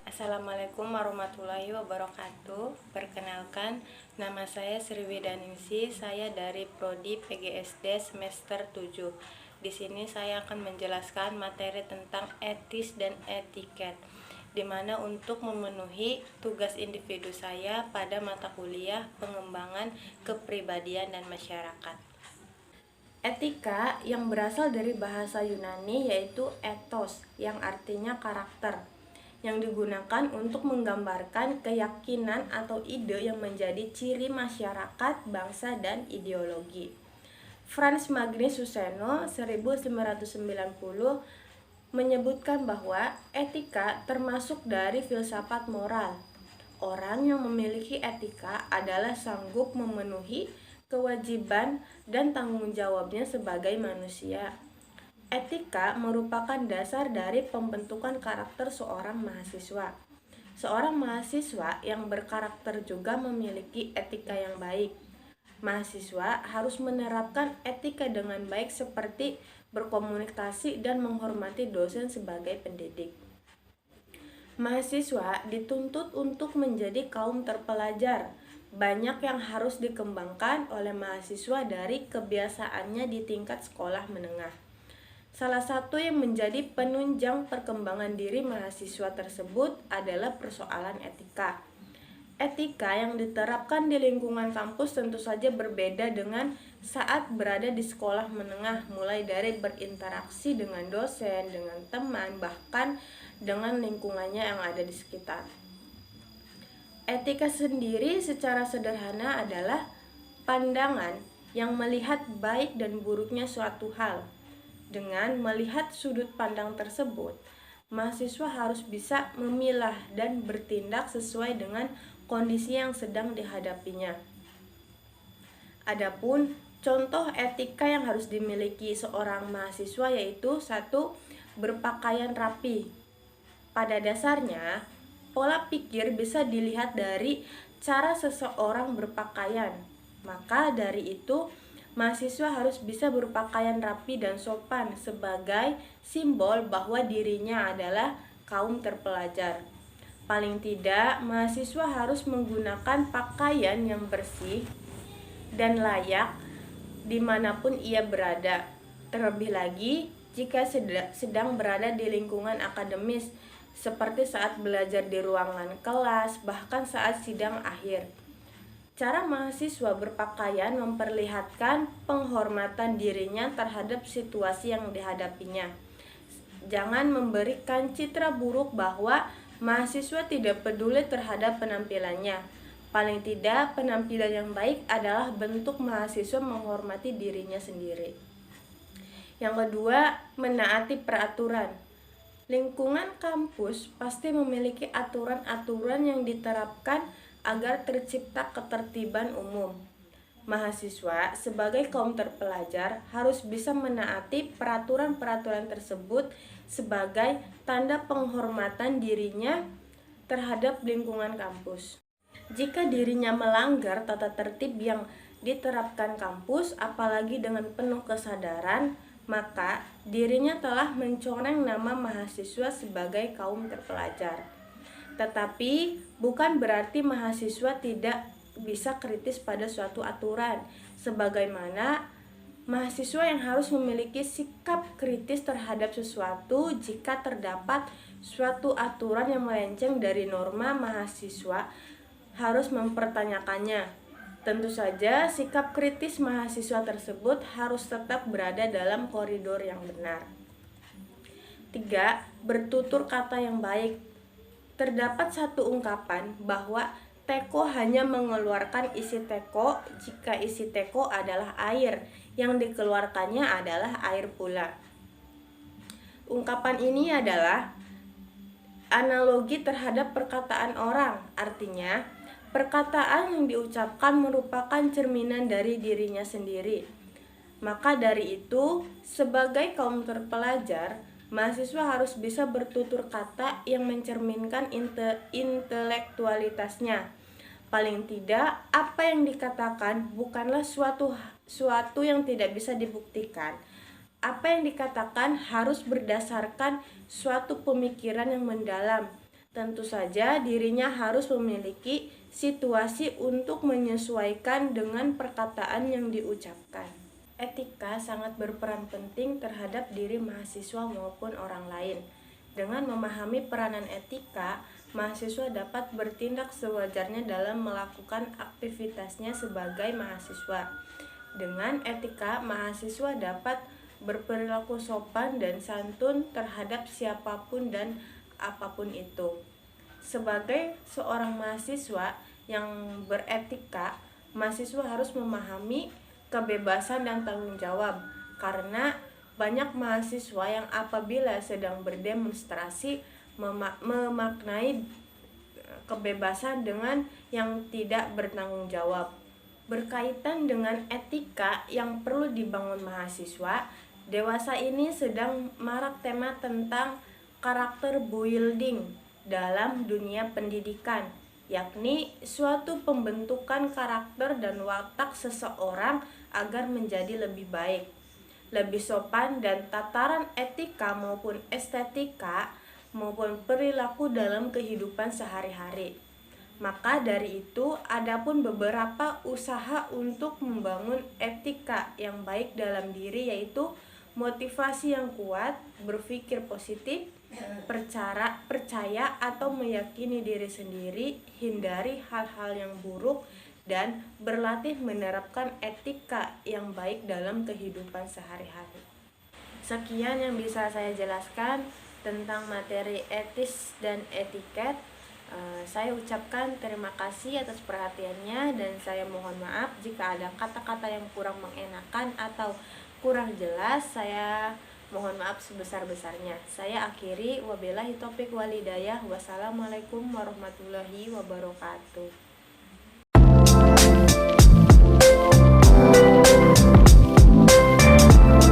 Assalamualaikum warahmatullahi wabarakatuh. Perkenalkan, nama saya Sriwidaningsih. Saya dari Prodi PGSD semester 7. Di sini saya akan menjelaskan materi tentang etis dan etiket, di mana untuk memenuhi tugas individu saya pada mata kuliah pengembangan kepribadian dan masyarakat. Etika yang berasal dari bahasa Yunani yaitu ethos, yang artinya karakter, yang digunakan untuk menggambarkan keyakinan atau ide yang menjadi ciri masyarakat, bangsa, dan ideologi. Frans Magnus Suseno 1990 menyebutkan bahwa etika termasuk dari filsafat moral. Orang yang memiliki etika adalah sanggup memenuhi kewajiban dan tanggung jawabnya sebagai manusia. Etika merupakan dasar dari pembentukan karakter seorang mahasiswa. Seorang mahasiswa yang berkarakter juga memiliki etika yang baik. Mahasiswa harus menerapkan etika dengan baik seperti berkomunikasi dan menghormati dosen sebagai pendidik. Mahasiswa dituntut untuk menjadi kaum terpelajar. Banyak yang harus dikembangkan oleh mahasiswa dari kebiasaannya di tingkat sekolah menengah. Salah satu yang menjadi penunjang perkembangan diri mahasiswa tersebut adalah persoalan etika. Etika yang diterapkan di lingkungan kampus tentu saja berbeda dengan saat berada di sekolah menengah, mulai dari berinteraksi dengan dosen, dengan teman, bahkan dengan lingkungannya yang ada di sekitar. Etika sendiri secara sederhana adalah pandangan yang melihat baik dan buruknya suatu hal. Dengan melihat sudut pandang tersebut, mahasiswa harus bisa memilah dan bertindak sesuai dengan kondisi yang sedang dihadapinya. Adapun contoh etika yang harus dimiliki seorang mahasiswa yaitu 1. Berpakaian rapi. Pada dasarnya, pola pikir bisa dilihat dari cara seseorang berpakaian. Maka dari itu, mahasiswa harus bisa berpakaian rapi dan sopan sebagai simbol bahwa dirinya adalah kaum terpelajar. Paling tidak, mahasiswa harus menggunakan pakaian yang bersih dan layak dimanapun ia berada. Terlebih lagi, jika sedang berada di lingkungan akademis, seperti saat belajar di ruangan kelas, bahkan saat sidang akhir. Cara mahasiswa berpakaian memperlihatkan penghormatan dirinya terhadap situasi yang dihadapinya. Jangan memberikan citra buruk bahwa mahasiswa tidak peduli terhadap penampilannya. Paling tidak, penampilan yang baik adalah bentuk mahasiswa menghormati dirinya sendiri. Yang kedua, menaati peraturan. Lingkungan kampus pasti memiliki aturan-aturan yang diterapkan agar tercipta ketertiban umum. Mahasiswa sebagai kaum terpelajar harus bisa menaati peraturan-peraturan tersebut sebagai tanda penghormatan dirinya terhadap lingkungan kampus. Jika dirinya melanggar tata tertib yang diterapkan kampus, apalagi dengan penuh kesadaran, maka dirinya telah mencoreng nama mahasiswa sebagai kaum terpelajar. Tetapi bukan berarti mahasiswa tidak bisa kritis pada suatu aturan, sebagaimana mahasiswa yang harus memiliki sikap kritis terhadap sesuatu jika terdapat suatu aturan yang melenceng dari norma. Mahasiswa harus mempertanyakannya. Tentu saja sikap kritis mahasiswa tersebut harus tetap berada dalam koridor yang benar. 3. Bertutur kata yang baik. Terdapat satu ungkapan bahwa teko hanya mengeluarkan isi teko jika isi teko adalah air, yang dikeluarkannya adalah air pula. Ungkapan ini adalah analogi terhadap perkataan orang, artinya perkataan yang diucapkan merupakan cerminan dari dirinya sendiri. Maka dari itu, sebagai kaum terpelajar, mahasiswa harus bisa bertutur kata yang mencerminkan intelektualitasnya. Paling tidak, apa yang dikatakan bukanlah suatu yang tidak bisa dibuktikan. Apa yang dikatakan harus berdasarkan suatu pemikiran yang mendalam. Tentu saja dirinya harus memiliki situasi untuk menyesuaikan dengan perkataan yang diucapkan. Etika sangat berperan penting terhadap diri mahasiswa maupun orang lain. Dengan memahami peranan etika, mahasiswa dapat bertindak sewajarnya dalam melakukan aktivitasnya sebagai mahasiswa. Dengan etika, mahasiswa dapat berperilaku sopan dan santun terhadap siapapun dan apapun itu. Sebagai seorang mahasiswa yang beretika, mahasiswa harus memahami kebebasan dan tanggung jawab, karena banyak mahasiswa yang apabila sedang berdemonstrasi memaknai kebebasan dengan yang tidak bertanggung jawab. Berkaitan dengan etika yang perlu dibangun mahasiswa, dewasa ini sedang marak tema tentang karakter building dalam dunia pendidikan, yakni suatu pembentukan karakter dan watak seseorang agar menjadi lebih baik, lebih sopan, dan tataran etika maupun estetika maupun perilaku dalam kehidupan sehari-hari. Maka dari itu, adapun beberapa usaha untuk membangun etika yang baik dalam diri, yaitu motivasi yang kuat, berpikir positif, percaya atau meyakini diri sendiri, hindari hal-hal yang buruk, dan berlatih menerapkan etika yang baik dalam kehidupan sehari-hari. Sekian yang bisa saya jelaskan tentang materi etis dan etiket. Saya ucapkan terima kasih atas perhatiannya, dan saya mohon maaf jika ada kata-kata yang kurang mengenakan atau kurang jelas. Saya mohon maaf sebesar-besarnya. Saya akhiri, wabillahi taufiq walhidayah. Wassalamualaikum warahmatullahi wabarakatuh.